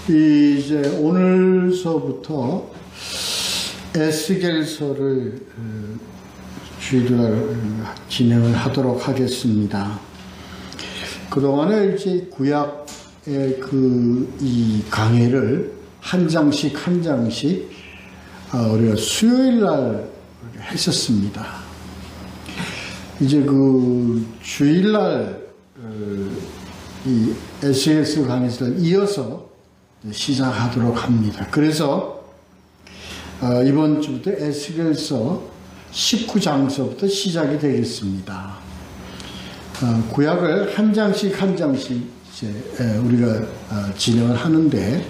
이제 오늘서부터 에스겔서를 주일날 진행을 하도록 하겠습니다. 그동안에 이제 구약의 이 강해를 한 장씩 우리가 수요일날 했었습니다. 이제 주일날 이 에스겔서 강해를 이어서 시작하도록 합니다. 그래서 이번 주부터 에스겔서 19장서부터 시작이 되겠습니다. 구약을 한 장씩 이제 우리가 진행을 하는데,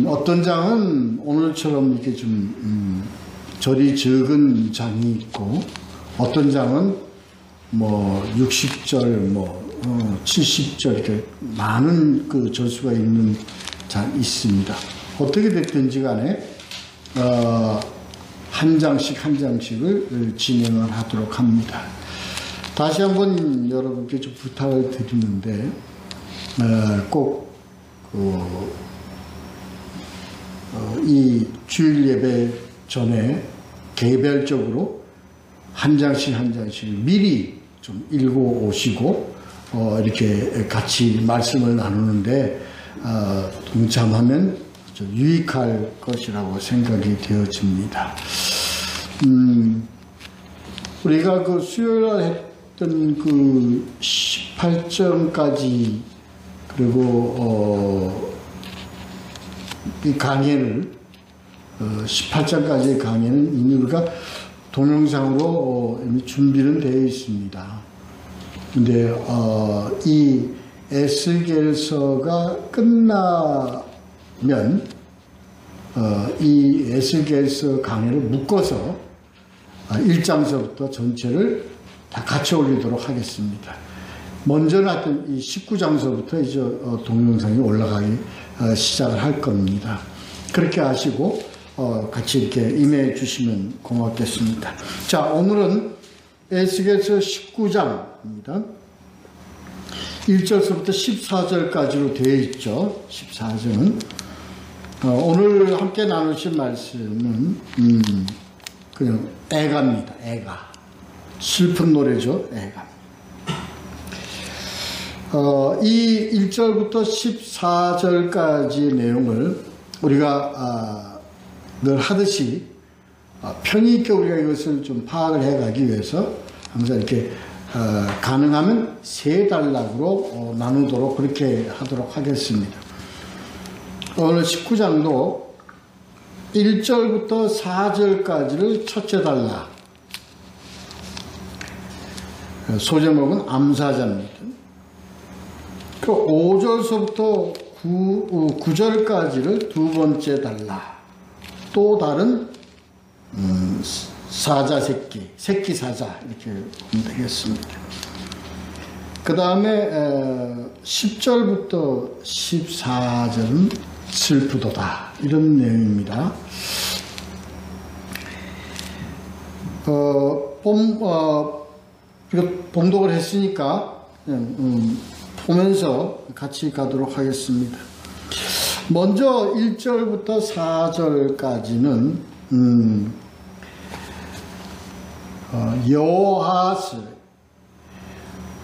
어떤 장은 오늘처럼 이렇게 좀 절이 적은 장이 있고, 어떤 장은 60절 70절 이렇게 많은 절수가 있는 장 있습니다. 어떻게 됐든지 간에 한 장씩을 진행을 하도록 합니다. 다시 한번 여러분께 좀 부탁을 드리는데, 꼭 이 주일 예배 전에 개별적으로 한 장씩 미리 좀 읽어 오시고 이렇게 같이 말씀을 나누는데 동참하면 유익할 것이라고 생각이 되어집니다. 우리가 수요일에 했던 18절까지 그리고 이 강의를 18장까지의 강의는 이미 우리가 동영상으로 이미 준비는 되어 있습니다. 근데 이 에스겔서가 끝나면 이 에스겔서 강의를 묶어서 1장서부터 전체를 다 같이 올리도록 하겠습니다. 먼저 나왔던 이 19장서부터 이제 동영상이 올라가기 시작을 할 겁니다. 그렇게 하시고 같이 이렇게 임해 주시면 고맙겠습니다. 자, 오늘은 에스겔서 19장입니다. 1절서부터 14절까지로 되어 있죠. 14절은 오늘 함께 나누실 말씀은 그냥 애가입니다. 애가. 슬픈 노래죠. 애가. 이 1절부터 14절까지의 내용을 우리가 늘 하듯이 편의 있게 우리가 이것을 좀 파악을 해가기 위해서 항상 이렇게 가능하면 세 단락으로 나누도록 그렇게 하도록 하겠습니다. 오늘 19장도 1절부터 4절까지를 첫째 단락, 소제목은 암사자입니다. 그 5절서부터 9절까지를 두 번째 단락, 또 다른 사자 새끼 사자 이렇게 보면 되겠습니다. 그 다음에 10절부터 14절은 슬프도다 이런 내용입니다. 봉독을 했으니까 그냥 보면서 같이 가도록 하겠습니다. 먼저 1절부터 4절까지는 여호아스,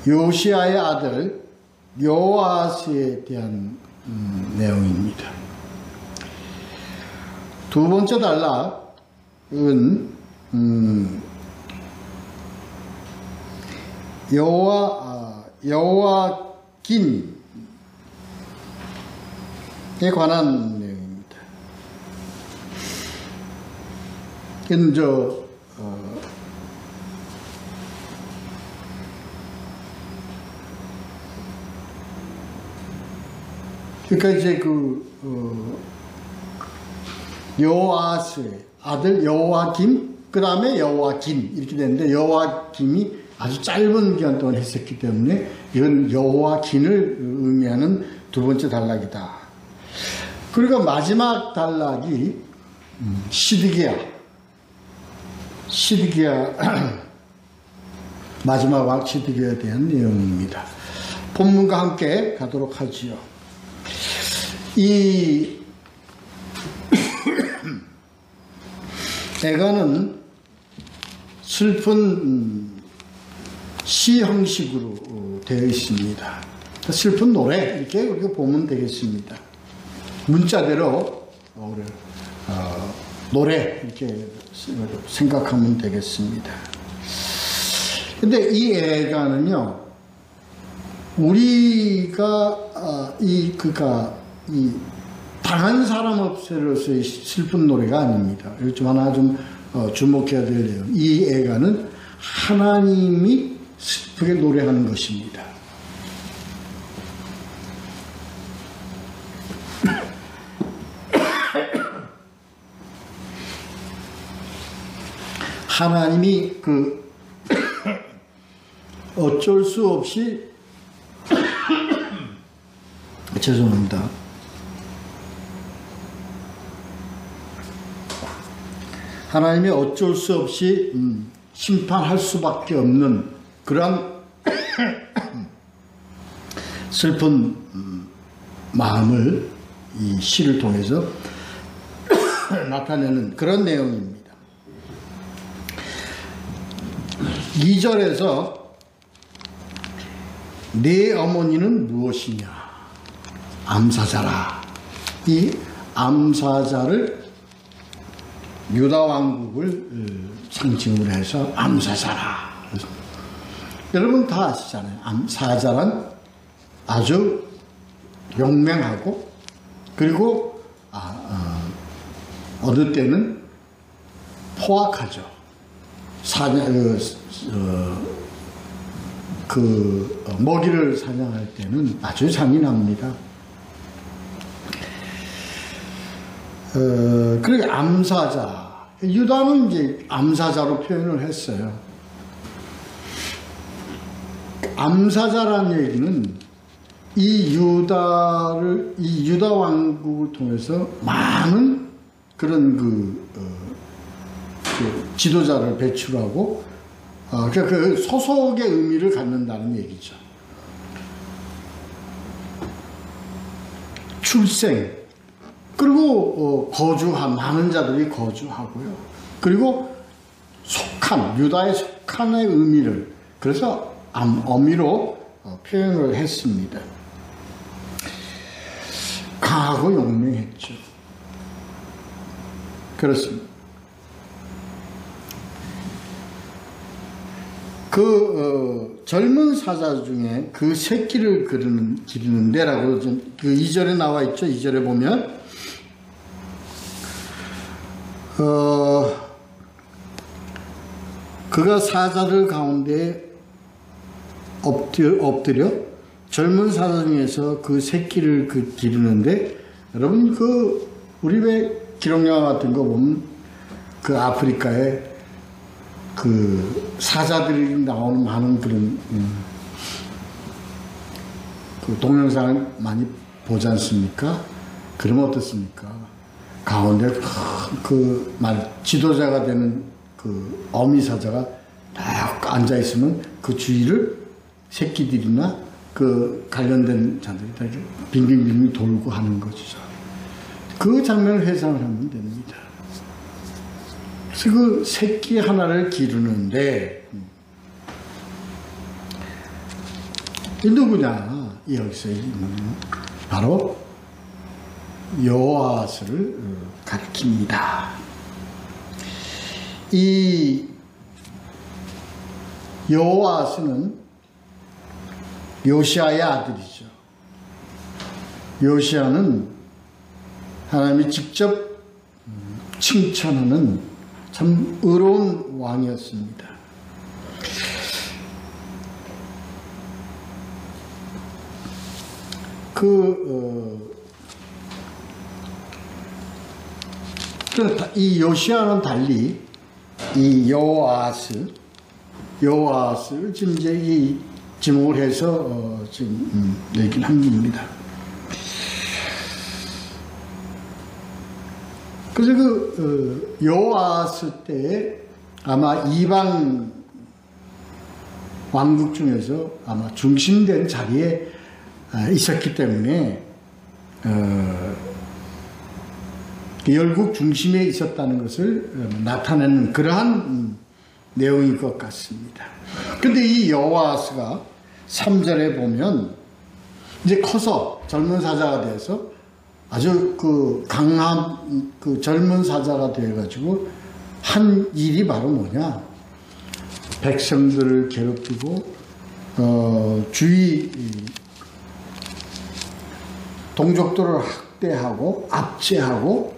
요시아의 아들 여호아스에 대한 내용입니다. 두 번째 단락은 여호와긴에 관한 내용입니다. 이건 그러니까 이제 여호아스의 아들 여호와김, 그 다음에 여호와긴 이렇게 되는데, 여호와김이 아주 짧은 기간 동안 했었기 때문에 이건 여호와긴을 의미하는 두 번째 단락이다. 그리고 마지막 단락이 시드기야 마지막 왕 시드기야에 대한 내용입니다. 본문과 함께 가도록 하지요. 이 애가는 슬픈 시 형식으로 되어 있습니다. 슬픈 노래 이렇게 우리가 보면 되겠습니다. 문자대로 노래 이렇게 생각하면 되겠습니다. 근데 이 애가는요, 우리가 이 당한 사람 없애로서의 슬픈 노래가 아닙니다. 이거 좀 하나 좀 주목해야 될래요. 이 애가는 하나님이 슬프게 노래하는 것입니다. 하나님이 어쩔 수 없이 죄송합니다. 하나님이 어쩔 수 없이 심판할 수밖에 없는 그러한 슬픈 마음을 이 시를 통해서 나타내는 그런 내용입니다. 2절에서 내 어머니는 무엇이냐? 암사자라. 이 암사자를 유다 왕국을 상징으로 해서 암사자라. 여러분 다 아시잖아요. 암사자란 아주 용맹하고 그리고 어느 때는 포악하죠. 먹이를 사냥할 때는 아주 잔인합니다. 그리고 암사자, 유다는 이제 암사자로 표현을 했어요. 암사자라는 얘기는 이 유다 왕국을 통해서 많은 그런 지도자를 배출하고 그 소속의 의미를 갖는다는 얘기죠. 출생, 그리고 많은 자들이 거주하고요. 그리고 유다에 속한의 의미를 그래서 어미로 표현을 했습니다. 강하고 용맹했죠. 그렇습니다. 젊은 사자 중에 그 새끼를 기르는데라고 그 2절에 나와 있죠. 2절에 보면 그가 사자들 가운데 엎드려 젊은 사자 중에서 그 새끼를 기르는데, 여러분 우리 왜 기록영화 같은 거 보면 아프리카에 사자들이 나오는 많은 그런 동영상을 많이 보지 않습니까? 그러면 어떻습니까? 가운데 지도자가 되는 어미 사자가 딱 앉아 있으면 그 주위를 새끼들이나 관련된 자들이 다 빙빙빙 돌고 하는 것이죠. 그 장면을 회상을 하면 됩니다. 그래서 새끼 하나를 기르는데, 이 누구냐? 여기서 바로 여호아스를 가리킵니다. 이 여호아스는 요시아의 아들이죠. 요시아는 하나님이 직접 칭찬하는 참 의로운 왕이었습니다. 이 요시아는 달리 이 여호아스를 지금 이제 이 지목을 해서 지금 얘기를 한 겁니다. 그래서 여호아스 때에 아마 이방 왕국 중에서 아마 중심된 자리에 있었기 때문에 열국 중심에 있었다는 것을 나타내는 그러한 내용일 것 같습니다. 근데 이 여호아스가 3절에 보면 이제 커서 젊은 사자가 돼서 아주 그 강한 그 젊은 사자가 되어가지고 한 일이 바로 뭐냐? 백성들을 괴롭히고 주위 동족들을 학대하고 압제하고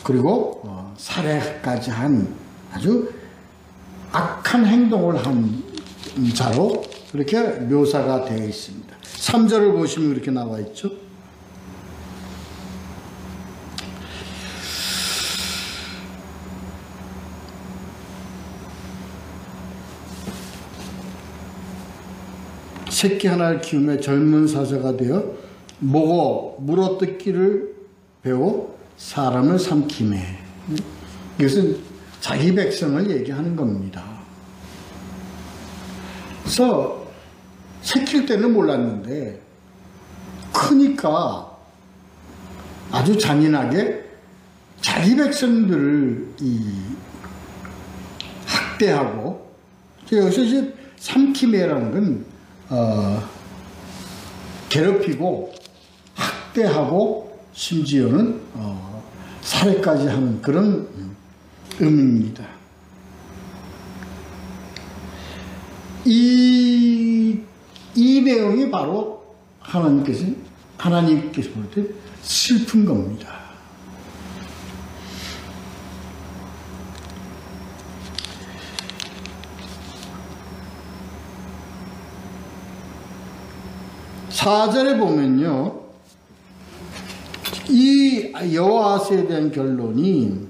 그리고 살해까지 한 아주 악한 행동을 한 자로 그렇게 묘사가 되어 있습니다. 3절을 보시면 이렇게 나와 있죠. 새끼 하나를 키우며 젊은 사자가 되어 먹어 물어뜯기를 배워 사람을 삼키매. 이것은 자기 백성을 얘기하는 겁니다. 그래서 새끼일 때는 몰랐는데 크니까 아주 잔인하게 자기 백성들을 학대하고, 여기서 이제 삼키매라는 건 괴롭히고 학대하고 심지어는 살해까지 하는 그런 의미입니다. 이 내용이 바로 하나님께서 볼 때 슬픈 겁니다. 사절에 보면요, 이 여호아스에 대한 결론이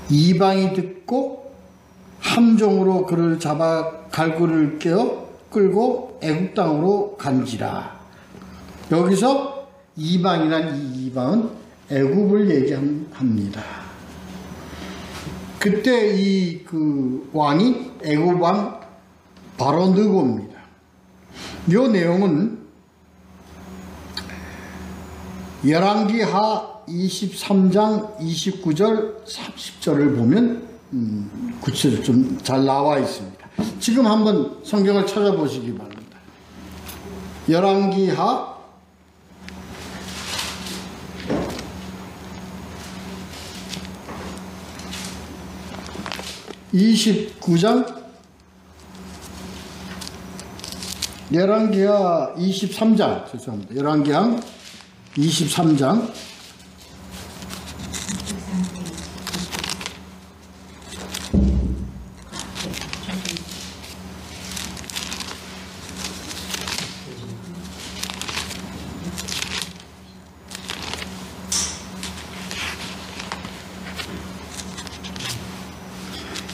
이방이 듣고 함정으로 그를 잡아 갈고리를 깨어 끌고 애굽 땅으로 간지라. 여기서 이방이란 이 이방은 애굽을 얘기합니다. 그때 이 그 왕이 애굽 왕 바로 느고입니다. 이 내용은 열왕기하 23장 29절 30절을 보면 구체적으로 좀 잘 나와 있습니다. 지금 한번 성경을 찾아보시기 바랍니다. 열왕기하 29장 열왕기하 23장 죄송합니다. 열왕기하 23장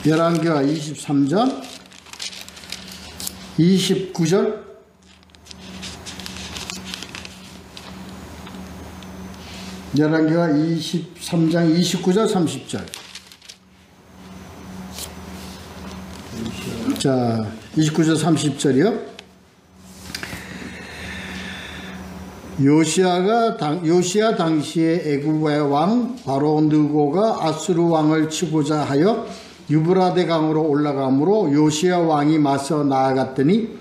열왕기하 23장 29절 열왕기하 23장 29절 30절. 자, 29절 30절이요. 요시야 당시에 애굽의 왕 바로 느고가 아수르 왕을 치고자 하여 유브라데 강으로 올라가므로 요시야 왕이 맞서 나아갔더니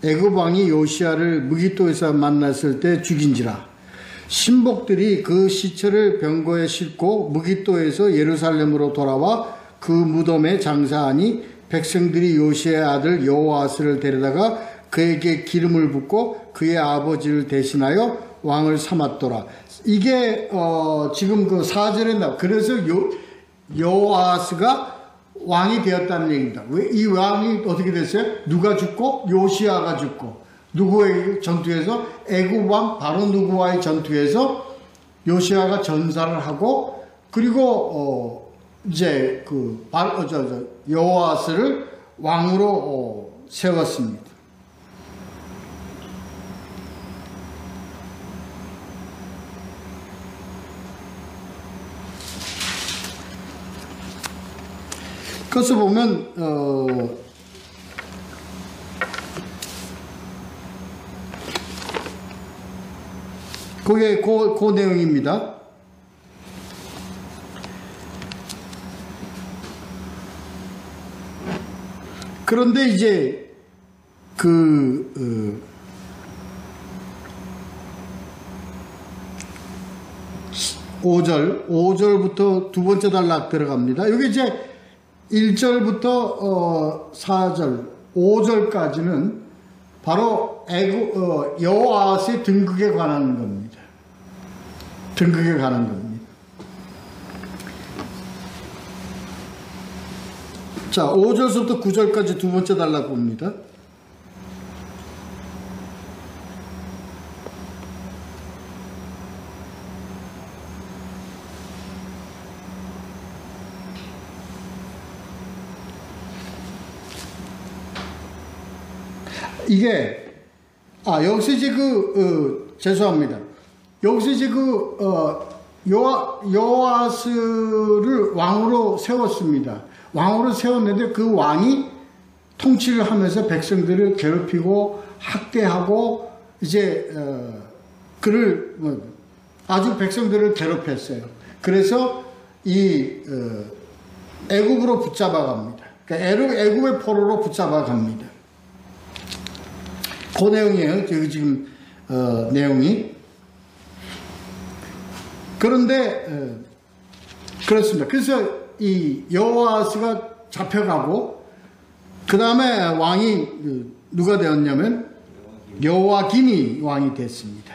애굽 왕이 요시야를 무기토에서 만났을 때 죽인지라. 신복들이 그 시체를 병거에 싣고 무기토에서 예루살렘으로 돌아와 그 무덤에 장사하니 백성들이 요시야의 아들 여호아스를 데려다가 그에게 기름을 붓고 그의 아버지를 대신하여 왕을 삼았더라. 이게 지금 그 4절에 나와. 그래서 여호아스가 왕이 되었다는 얘기입니다. 왜 이 왕이 어떻게 됐어요? 누가 죽고 요시야가 죽고. 누구의 전투에서? 애굽 왕 바로 누구와의 전투에서 요시야가 전사를 하고, 그리고 이제 그 여호아스를 왕으로 세웠습니다. 그래서 보면 그게 그 내용입니다. 그런데 이제 5절부터 두 번째 단락 들어갑니다. 여기 이제 1절부터 4절, 5절까지는 바로 여호와스의 등극에 관한 겁니다. 등극에 관한 겁니다. 자, 5절부터 9절까지 두 번째 단락 봅니다. 이게 여기서 이제 죄송합니다. 여기서 이제 여호와스를 왕으로 세웠습니다. 왕으로 세웠는데 그 왕이 통치를 하면서 백성들을 괴롭히고 학대하고 이제 그를 아주 백성들을 괴롭혔어요. 그래서 이 애굽으로 붙잡아 갑니다. 그러니까 애굽의 포로로 붙잡아 갑니다. 그 내용이에요. 여기 지금 내용이. 그런데 그렇습니다. 그래서 이 여호와스가 잡혀가고 그 다음에 왕이 누가 되었냐면 여호와김이 왕이 됐습니다.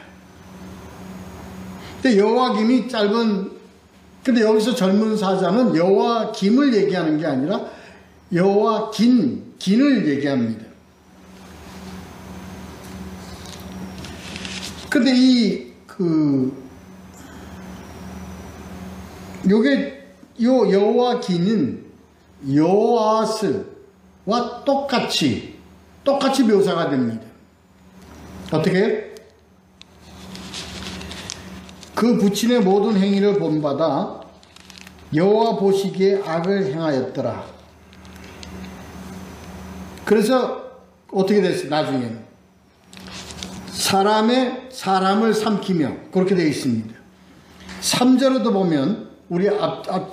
근데 여호와김이 근데 여기서 젊은 사자는 여호와김을 얘기하는 게 아니라 여호와긴을 얘기합니다. 근데 여호와긴은 여호와스와 똑같이 묘사가 됩니다. 어떻게? 그 부친의 모든 행위를 본받아 여호와 보시기에 악을 행하였더라. 그래서 어떻게 됐어요? 나중에는 사람을 삼키며 그렇게 되어 있습니다. 3절에도 보면 우리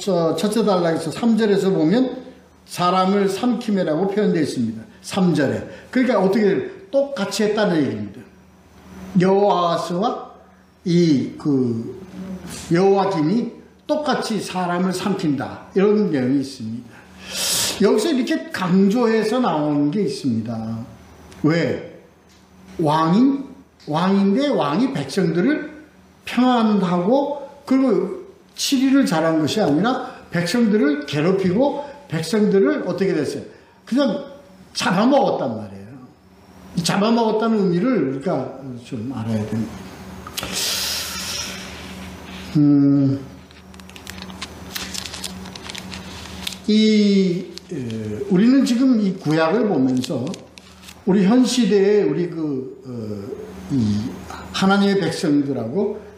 첫째 단락에서 3절에서 보면 사람을 삼키며라고 표현되어 있습니다. 3절에. 그러니까 어떻게 똑같이 했다는 얘기입니다. 여호와스와 여호와김이 똑같이 사람을 삼킨다. 이런 내용이 있습니다. 여기서 이렇게 강조해서 나오는 게 있습니다. 왜? 왕인데 왕이 백성들을 평안하고 그리고 치리를 잘한 것이 아니라 백성들을 괴롭히고 백성들을 어떻게 됐어요? 그냥 잡아먹었단 말이에요. 잡아먹었다는 의미를 우리가 좀 알아야 됩니다. 우리는 지금 이 구약을 보면서 우리 현 시대에 우리 이 하나님의 백성들하고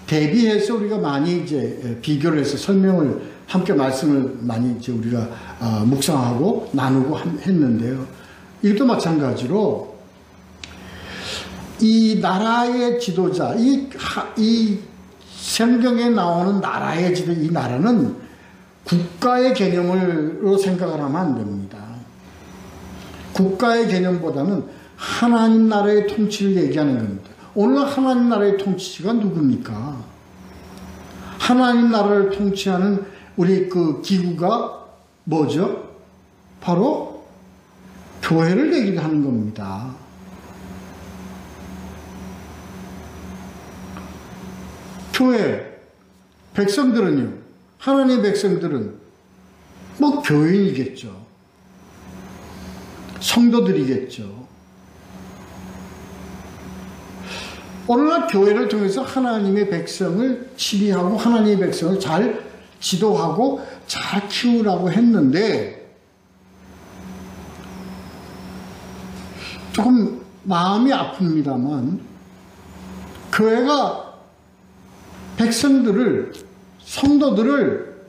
대비해서 우리가 많이 이제 비교를 해서 설명을 함께 말씀을 많이 이제 우리가 묵상하고 나누고 했는데요. 이것도 마찬가지로 이 나라의 지도자, 이 성경에 나오는 나라의 지도자, 이 나라는 국가의 개념으로 생각을 하면 안 됩니다. 국가의 개념보다는 하나님 나라의 통치를 얘기하는 겁니다. 오늘 하나님 나라의 통치가 누굽니까? 하나님 나라를 통치하는 우리 그 기구가 뭐죠? 바로 교회를 얘기하는 겁니다. 교회, 백성들은요, 하나님의 백성들은 뭐 교인이겠죠. 성도들이겠죠. 오늘날 교회를 통해서 하나님의 백성을 치리하고 하나님의 백성을 잘 지도하고 잘 키우라고 했는데 조금 마음이 아픕니다만 교회가 백성들을, 성도들을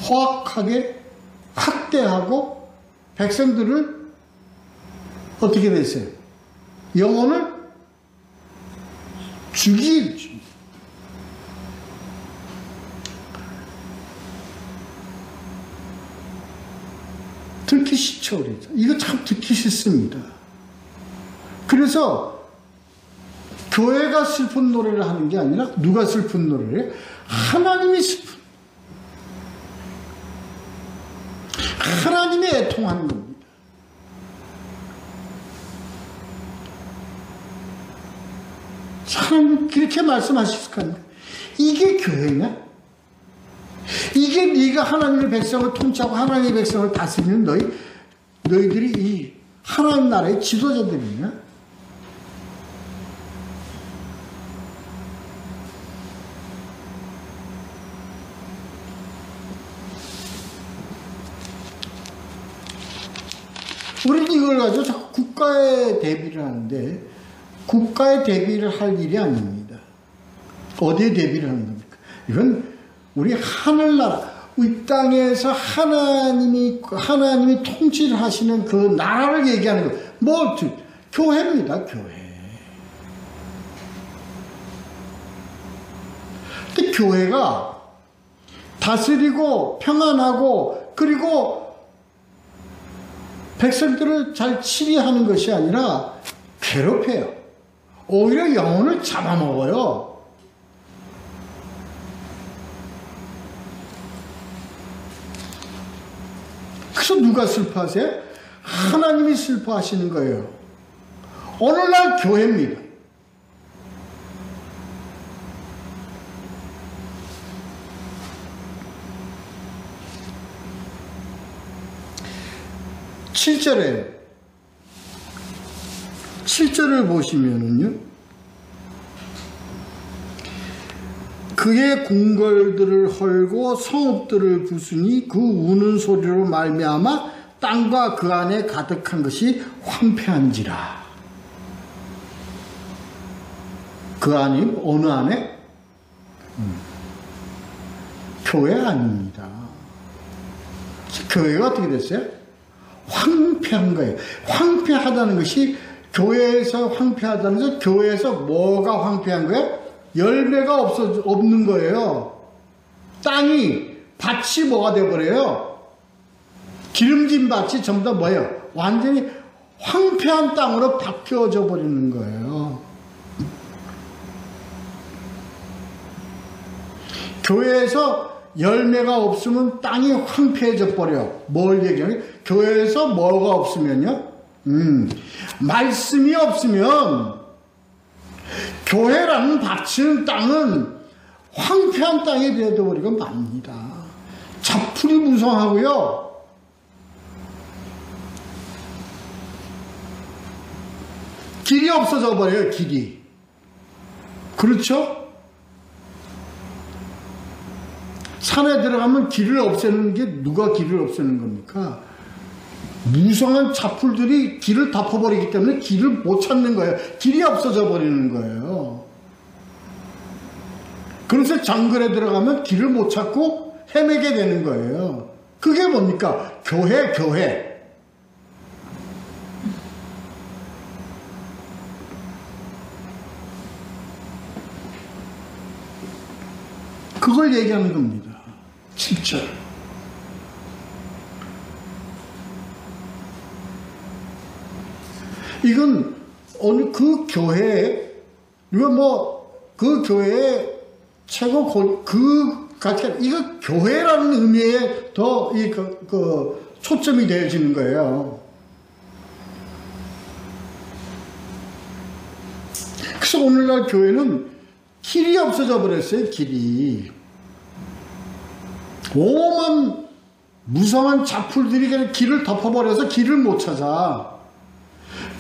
허악하게 학대하고 백성들을 어떻게 됐어요? 영혼을 죽일 주. 듣기 싫죠, 그래서. 이거 참 듣기 싫습니다. 그래서 교회가 슬픈 노래를 하는 게 아니라 누가 슬픈 노래를 해요? 하나님이 슬픈. 하나님이 애통하는 겁니다. 하나님 그렇게 말씀하실 거 아닙니까? 이게 교회냐? 이게 네가 하나님의 백성을 통치하고 하나님의 백성을 다스리는 너희들이 이 하나님 나라의 지도자들이냐? 우리는 이걸 가지고 자꾸 국가에 대비를 하는데 국가에 대비를 할 일이 아닙니다. 어디에 대비를 하는 겁니까? 이건 우리 하늘나라, 이 땅에서 하나님이 통치를 하시는 그 나라를 얘기하는 거예요. 뭐 교회입니다. 교회. 근데 교회가 다스리고 평안하고 그리고 백성들을 잘 치리하는 것이 아니라 괴롭혀요. 오히려 영혼을 잡아먹어요. 그래서 누가 슬퍼하세요? 하나님이 슬퍼하시는 거예요. 오늘날 교회입니다. 칠절을 보시면은요, 그의 궁궐들을 헐고 성읍들을 부수니 그 우는 소리로 말미암아 땅과 그 안에 가득한 것이 황폐한지라. 그 안이 어느 안에? 교회 아닙니다. 교회가 어떻게 됐어요? 황폐한 거예요. 황폐하다는 것이 교회에서 황폐하다는 것은 교회에서 뭐가 황폐한 거예요? 열매가 없는 거예요. 땅이, 밭이 뭐가 돼버려요? 기름진 밭이 전부 다 뭐예요? 완전히 황폐한 땅으로 바뀌어져 버리는 거예요. 교회에서 열매가 없으면 땅이 황폐해져 버려. 뭘 얘기하냐? 교회에서 뭐가 없으면요? 말씀이 없으면 교회라는 밭은 땅은 황폐한 땅이 되어버리고 맙니다. 잡풀이 무성하고요. 길이 없어져 버려요. 길이. 그렇죠? 산에 들어가면 길을 없애는 게 누가 길을 없애는 겁니까? 무성한 잡풀들이 길을 덮어버리기 때문에 길을 못 찾는 거예요. 길이 없어져 버리는 거예요. 그래서 정글에 들어가면 길을 못 찾고 헤매게 되는 거예요. 그게 뭡니까? 교회. 그걸 얘기하는 겁니다. 7절. 이건 어느 그 교회에, 이건 그 교회의 최고 이거 교회라는 의미에 더 초점이 되어지는 거예요. 그래서 오늘날 교회는 길이 없어져 버렸어요. 길이. 오만 무성한 잡풀들이 그냥 길을 덮어버려서 길을 못 찾아.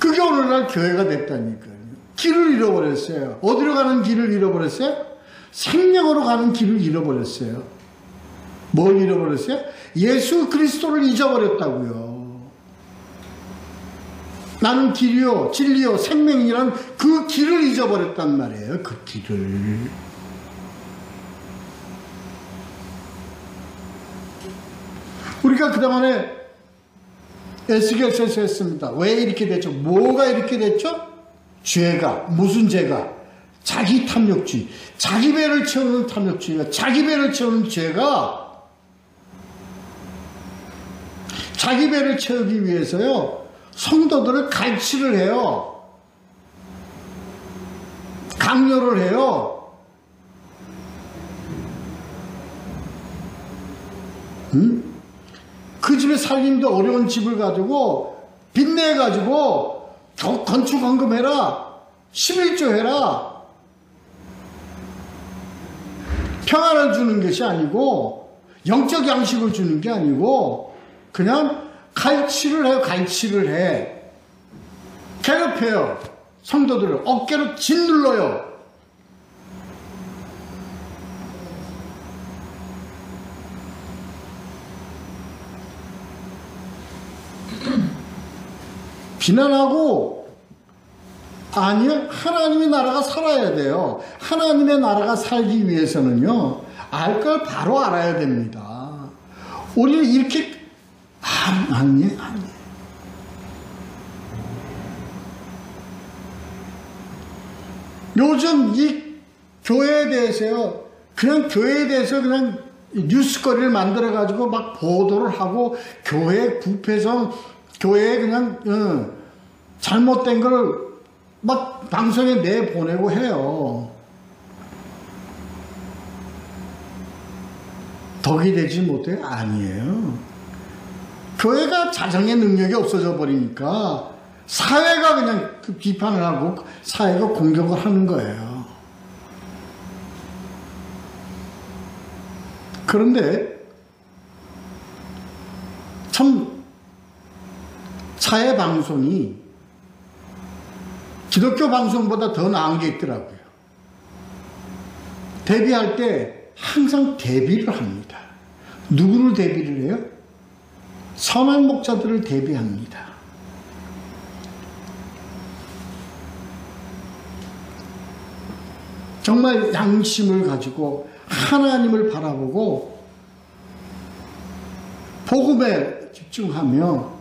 그게 오늘날 교회가 됐다니까요. 길을 잃어버렸어요. 어디로 가는 길을 잃어버렸어요? 생명으로 가는 길을 잃어버렸어요. 뭘 잃어버렸어요? 예수 그리스도를 잊어버렸다고요. 나는 길이요 진리요 생명이라는 그 길을 잊어버렸단 말이에요. 그 길을. 우리가 그동안에 에스겔서에서 했습니다. 왜 이렇게 됐죠? 뭐가 이렇게 됐죠? 죄가 무슨 죄가? 자기 탐욕주의, 자기 배를 채우는 탐욕주의가, 자기 배를 채우는 죄가 자기 배를 채우기 위해서요 성도들을 갈취를 해요. 강요를 해요. 그 집에 살림도 어려운 집을 가지고 빚내 가지고 건축 헌금해라, 11조 해라. 평안을 주는 것이 아니고 영적 양식을 주는 게 아니고 그냥 갈취를 해요. 갈취를 해. 괴롭혀요. 성도들을 어깨로 짓눌러요. 비난하고 아니요, 하나님의 나라가 살아야 돼요. 하나님의 나라가 살기 위해서는요 알 걸 바로 알아야 됩니다. 우리는 이렇게 아니 요즘 이 교회에 대해서요 그냥 교회에 대해서 그냥 뉴스거리를 만들어 가지고 막 보도를 하고 교회 부패성, 교회에 그냥 잘못된 걸 막 방송에 내보내고 해요. 덕이 되지 못해요? 아니에요. 교회가 자정의 능력이 없어져 버리니까 사회가 그냥 그 비판을 하고 사회가 공격을 하는 거예요. 그런데 참 사회 방송이 기독교 방송보다 더 나은 게 있더라고요. 데뷔할 때 항상 데뷔를 합니다. 누구를 데뷔를 해요? 선한 목자들을 데뷔합니다. 정말 양심을 가지고 하나님을 바라보고 복음에 집중하며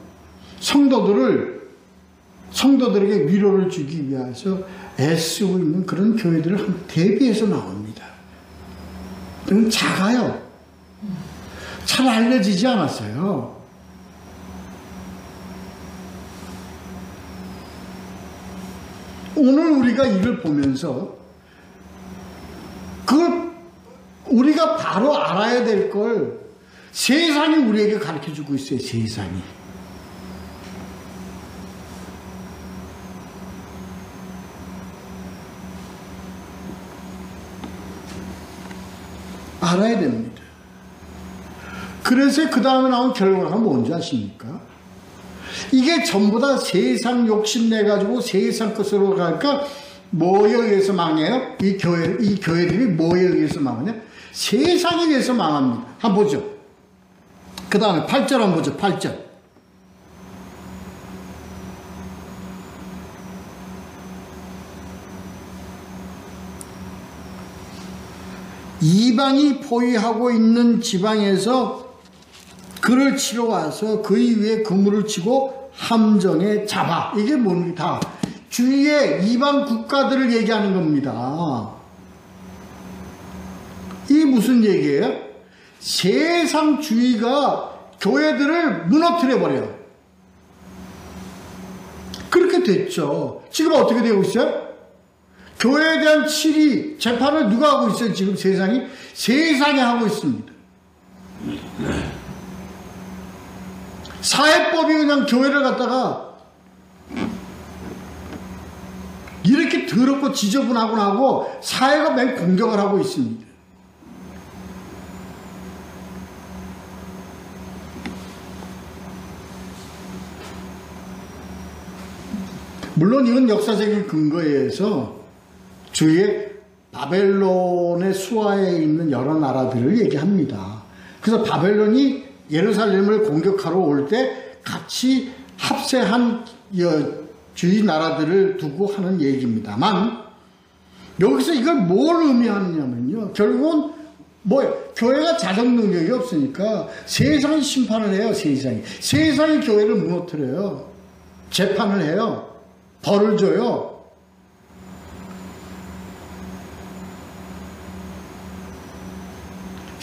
성도들에게 위로를 주기 위해서 애쓰고 있는 그런 교회들을 대비해서 나옵니다. 그건 작아요. 잘 알려지지 않았어요. 오늘 우리가 이걸 보면서 그걸 우리가 바로 알아야 될 걸 세상이 우리에게 가르쳐주고 있어요. 세상이. 알아야 됩니다. 그래서 그 다음에 나온 결과가 뭔지 아십니까? 이게 전부 다 세상 욕심내가지고 세상 것으로 가니까 뭐에 의해서 망해요? 이 교회들이 뭐에 의해서 망하냐? 세상에 의해서 망합니다. 한번 보죠. 그 다음에 8절 한번 보죠. 8절. 이방이 포위하고 있는 지방에서 그를 치러 와서 그의 위에 그물을 치고 함정에 잡아. 이게 뭡니까? 주위의 이방 국가들을 얘기하는 겁니다. 이게 무슨 얘기예요? 세상주의가 교회들을 무너뜨려 버려요. 그렇게 됐죠. 지금 어떻게 되고 있어요? 교회에 대한 치리, 재판을 누가 하고 있어요? 지금 세상이? 세상이 하고 있습니다. 사회법이 그냥 교회를 갖다가 이렇게 더럽고 지저분하고 하고 사회가 맨 공격을 하고 있습니다. 물론 이건 역사적인 근거에 의해서 주위에 바벨론의 수하에 있는 여러 나라들을 얘기합니다. 그래서 바벨론이 예루살렘을 공격하러 올 때 같이 합세한 주위 나라들을 두고 하는 얘기입니다만, 여기서 이걸 뭘 의미하느냐면요, 결국은 교회가 자정 능력이 없으니까 세상이 심판을 해요. 세상이 교회를 무너뜨려요. 재판을 해요. 벌을 줘요.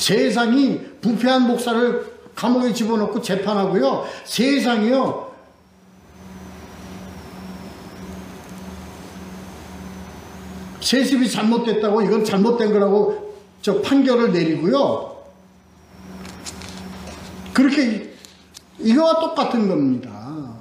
세상이 부패한 목사를 감옥에 집어넣고 재판하고요. 세상이요. 세습이 잘못됐다고 이건 잘못된 거라고 판결을 내리고요. 그렇게 이거와 똑같은 겁니다.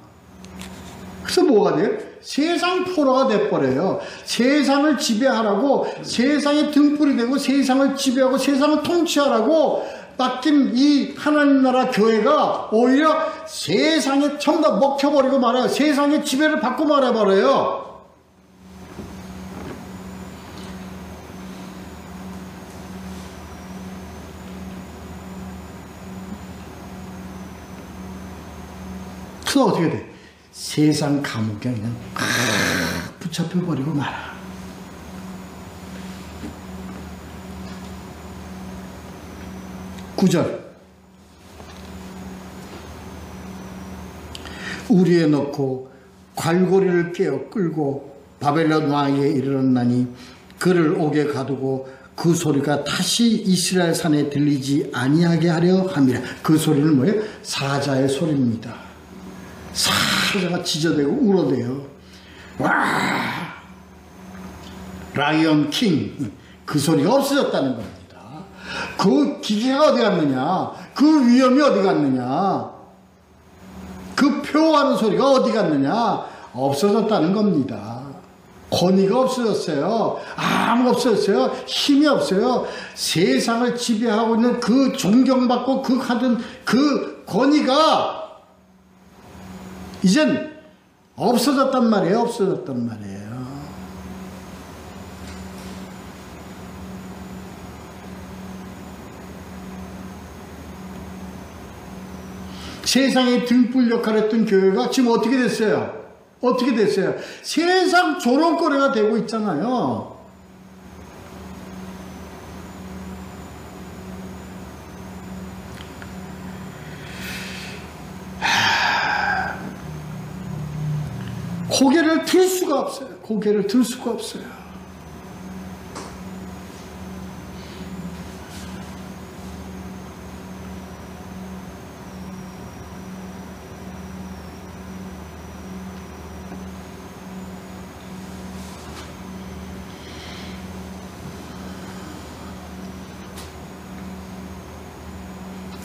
그래서 뭐가 돼요? 세상 포로가 돼버려요. 세상을 지배하라고, 세상의 등불이 되고 세상을 지배하고 세상을 통치하라고 맡긴 이 하나님 나라 교회가 오히려 세상에 전부 다 먹혀버리고 말아요. 세상의 지배를 받고 말아버려요. 그래서 어떻게 돼? 세상 감옥에 그냥 붙잡혀버리고 말아. 구절. 우리에 넣고 괄고리를 깨어 끌고 바벨론 왕에게 이르렀나니 그를 옥에 가두고 그 소리가 다시 이스라엘 산에 들리지 아니하게 하려 함이라. 그 소리는 뭐예요? 사자의 소리입니다. 사자가 지저대고 울어대요. 와! 라이언 킹. 그 소리가 없어졌다는 겁니다. 그 기계가 어디 갔느냐? 그 위험이 어디 갔느냐? 그 표하는 소리가 어디 갔느냐? 없어졌다는 겁니다. 권위가 없어졌어요. 아무 없어졌어요. 힘이 없어요. 세상을 지배하고 있는 그 존경받고 그 하던 그 권위가 이젠 없어졌단 말이에요. 없어졌단 말이에요. 세상의 등불 역할을 했던 교회가 지금 어떻게 됐어요? 어떻게 됐어요? 세상 조롱거리가 되고 있잖아요. 고개를 들 수가 없어요. 고개를 들 수가 없어요.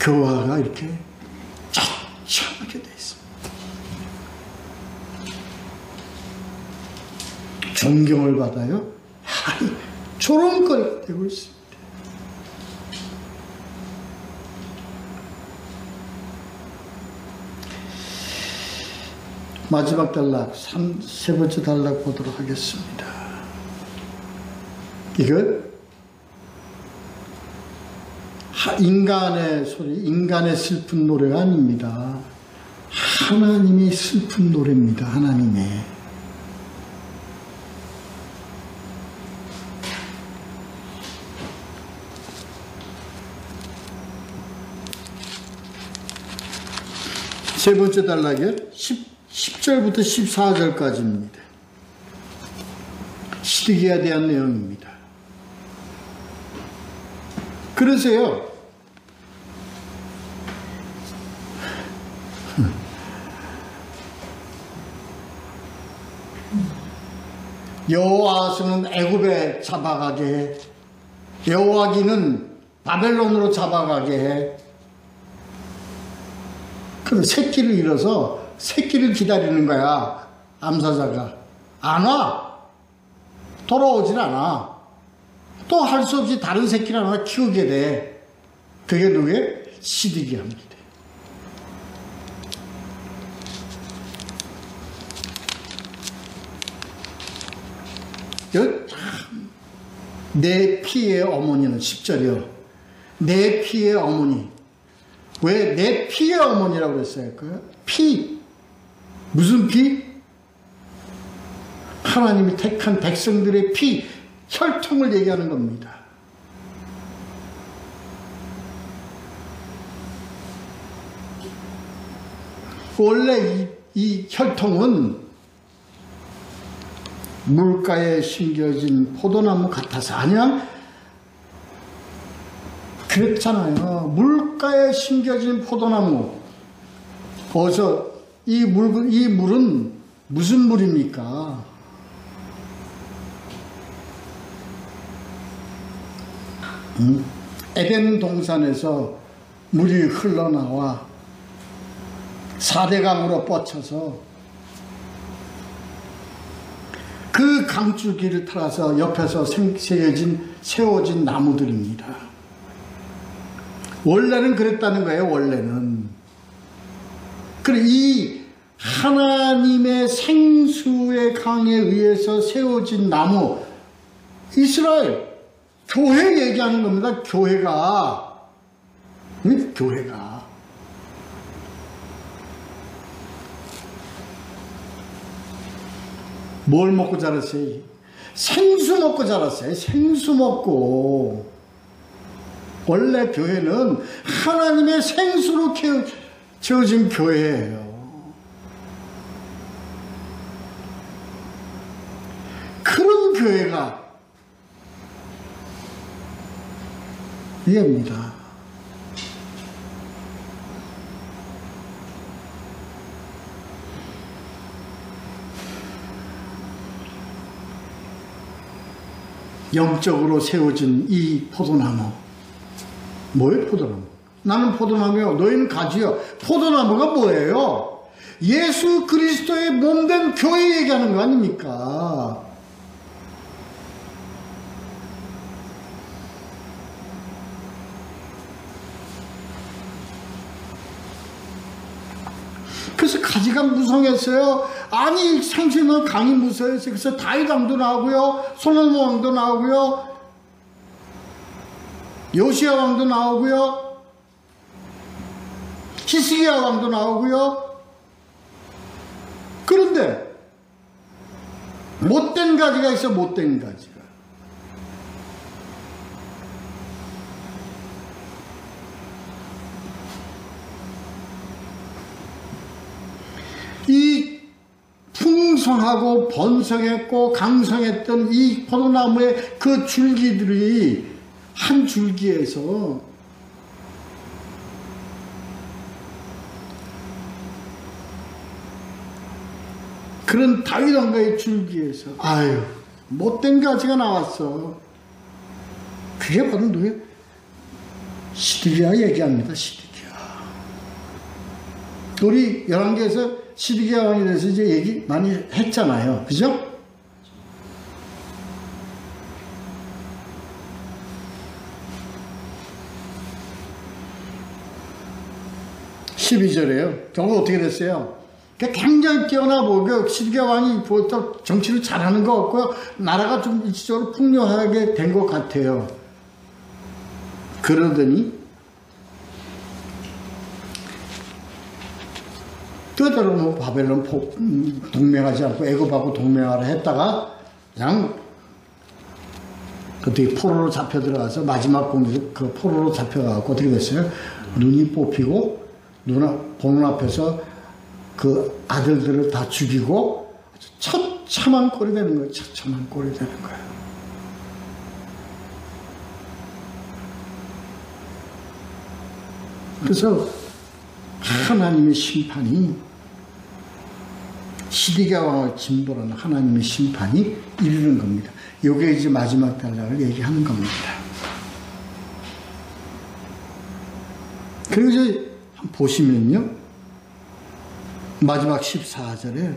교화가 이렇게 처참하게 되어 있습니다. 존경을 받아요? 아니, 조롱거리가 되고 있습니다. 마지막 단락, 세 번째 단락 보도록 하겠습니다. 이건 인간의 소리, 인간의 슬픈 노래가 아닙니다. 하나님이 슬픈 노래입니다. 하나님의. 세 번째 단락에 10절부터 14절까지입니다. 시드기야에 대한 내용입니다. 그러세요. 여호와스는 애굽에 잡아가게 해. 여호와기는 바벨론으로 잡아가게 해. 그럼 새끼를 잃어서 새끼를 기다리는 거야. 암사자가. 안 와. 돌아오질 않아. 또 할 수 없이 다른 새끼를 하나 키우게 돼. 그게 누구예요? 시드기야입니다. 내 피의 어머니는 10절이요. 내 피의 어머니. 왜 내 피의 어머니라고 그랬어요? 피. 무슨 피? 하나님이 택한 백성들의 피, 혈통을 얘기하는 겁니다. 원래 이 혈통은 물가에 심겨진 포도나무 같아서, 아니면 그렇잖아요. 물가에 심겨진 포도나무. 어서 이 물은 무슨 물입니까? 에덴 동산에서 물이 흘러나와 4대강으로 뻗쳐서 그 강줄기를 따라서 옆에서 세워진 나무들입니다. 원래는 그랬다는 거예요. 원래는. 그래, 이 하나님의 생수의 강에 의해서 세워진 나무, 이스라엘 교회 얘기하는 겁니다. 교회가. 응? 교회가. 뭘 먹고 자랐어요? 생수 먹고 자랐어요. 생수 먹고. 원래 교회는 하나님의 생수로 채워진 교회예요. 그런 교회가 이해입니다. 영적으로 세워진 이 포도나무. 뭐예요, 포도나무? 나는 포도나무요. 너희는 가지요. 포도나무가 뭐예요? 예수 그리스도의 몸된 교회 얘기하는 거 아닙니까? 그래서 가지가 무성했어요. 아니, 생수는 강이 무성했어요. 그래서 다윗 왕도 나오고요, 솔로몬 왕도 나오고요, 요시야 왕도 나오고요, 히스기야 왕도 나오고요. 그런데 못된 가지가 있어. 못된 가지가. 이 풍성하고 번성했고 강성했던 이 포도나무의 그 줄기들이 한 줄기에서 그런 다윗 왕가의 줄기에서 아유 못된 가지가 나왔어. 그게 바로 누구예요? 시드기야 얘기합니다. 시드기야. 우리 열왕기에서 시드기야 왕에 대해서 이제 얘기 많이 했잖아요. 그죠? (12절에요) 결국 어떻게 됐어요? 굉장히 뛰어나고 시드기야 왕이 정치를 잘하는 것 같고요. 나라가 좀 일시적으로 풍요하게 된 것 같아요. 그러더니 그대로 뭐 바벨론 동맹하지 않고 애굽하고 동맹하라 했다가 그냥 어떻게 포로로 잡혀 들어가서 마지막 공에서 그 포로로 잡혀가고 어떻게 됐어요? 눈이 뽑히고 보는 앞에서 그 아들들을 다 죽이고 처참한 꼴이 되는 거예요. 처참한 꼴이 되는 거예요. 그래서 하나님의 심판이 시드기야 왕을 진보하는 하나님의 심판이 이르는 겁니다. 이게 이제 마지막 단락을 얘기하는 겁니다. 그리고 이제 보시면요, 마지막 14절에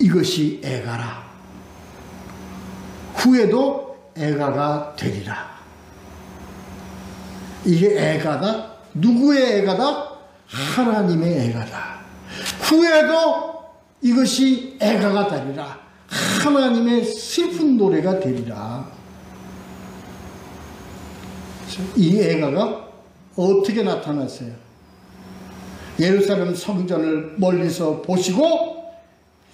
이것이 애가라. 후에도 애가가 되리라. 이게 애가다. 누구의 애가다? 하나님의 애가다. 후에도 이것이 애가가 되리라. 하나님의 슬픈 노래가 되리라. 이 애가가 어떻게 나타났어요? 예루살렘 성전을 멀리서 보시고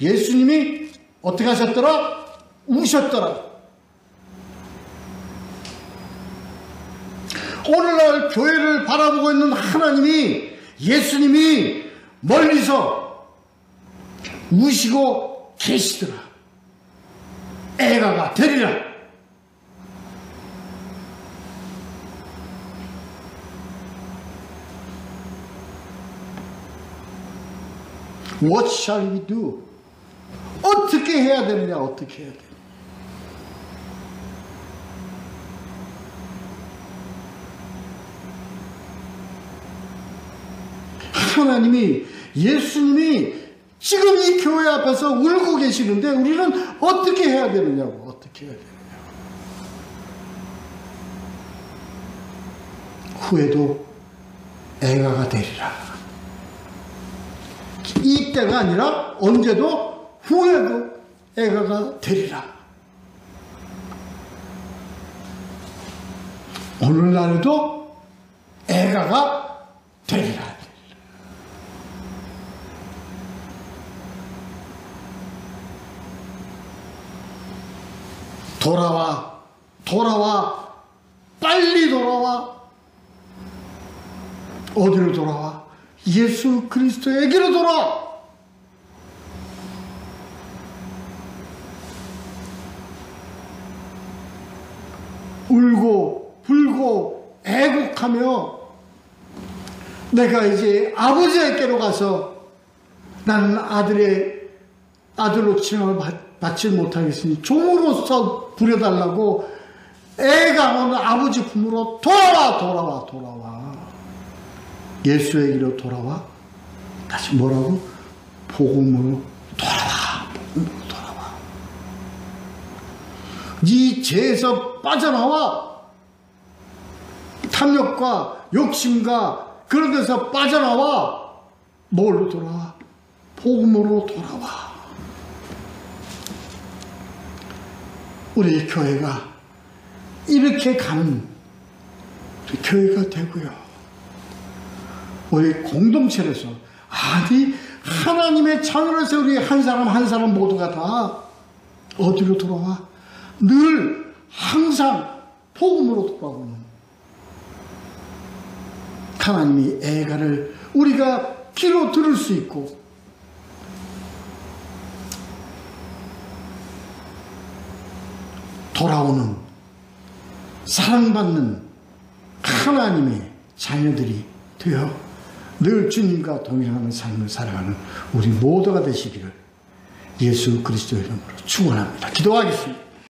예수님이 어떻게 하셨더라? 우셨더라. 오늘날 교회를 바라보고 있는 하나님이, 예수님이 멀리서 우시고 계시더라. 애가가 되리라. What shall we do? 어떻게 해야 되느냐? 어떻게 해야 되느냐? 하나님이, 예수님이 지금 이 교회 앞에서 울고 계시는데 우리는 어떻게 해야 되느냐고. 어떻게 해야 되느냐. 후에도 애가가 되리라. 이때가 아니라 언제도 후에도 애가가 되리라. 오늘날에도 애가가 되리라. 돌아와, 돌아와, 빨리 돌아와. 어디로 돌아와? 예수 그리스도에게로 돌아와. 울고 불고 애곡하며 내가 이제 아버지에게로 가서 나는 아들로 칭함을 받지 못하겠으니 종으로서 부려달라고 애가오는 아버지 품으로 돌아와. 예수에게로 돌아와. 다시 뭐라고? 복음으로 돌아와. 네 죄에서 빠져나와. 탐욕과 욕심과 그런 데서 빠져나와. 뭘로 돌아와? 복음으로 돌아와. 우리 교회가 이렇게 가는 우리 교회가 되고요. 우리 공동체에서 아니 하나님의 자녀로서 우리 한 사람 모두가 다 어디로 돌아와? 늘 항상 복음으로 돌아오는 하나님이 애가를 우리가 귀로 들을 수 있고 돌아오는 사랑받는 하나님의 자녀들이 되어 늘 주님과 동행하는 삶을 살아가는 우리 모두가 되시기를 예수 그리스도의 이름으로 축원합니다. 기도하겠습니다.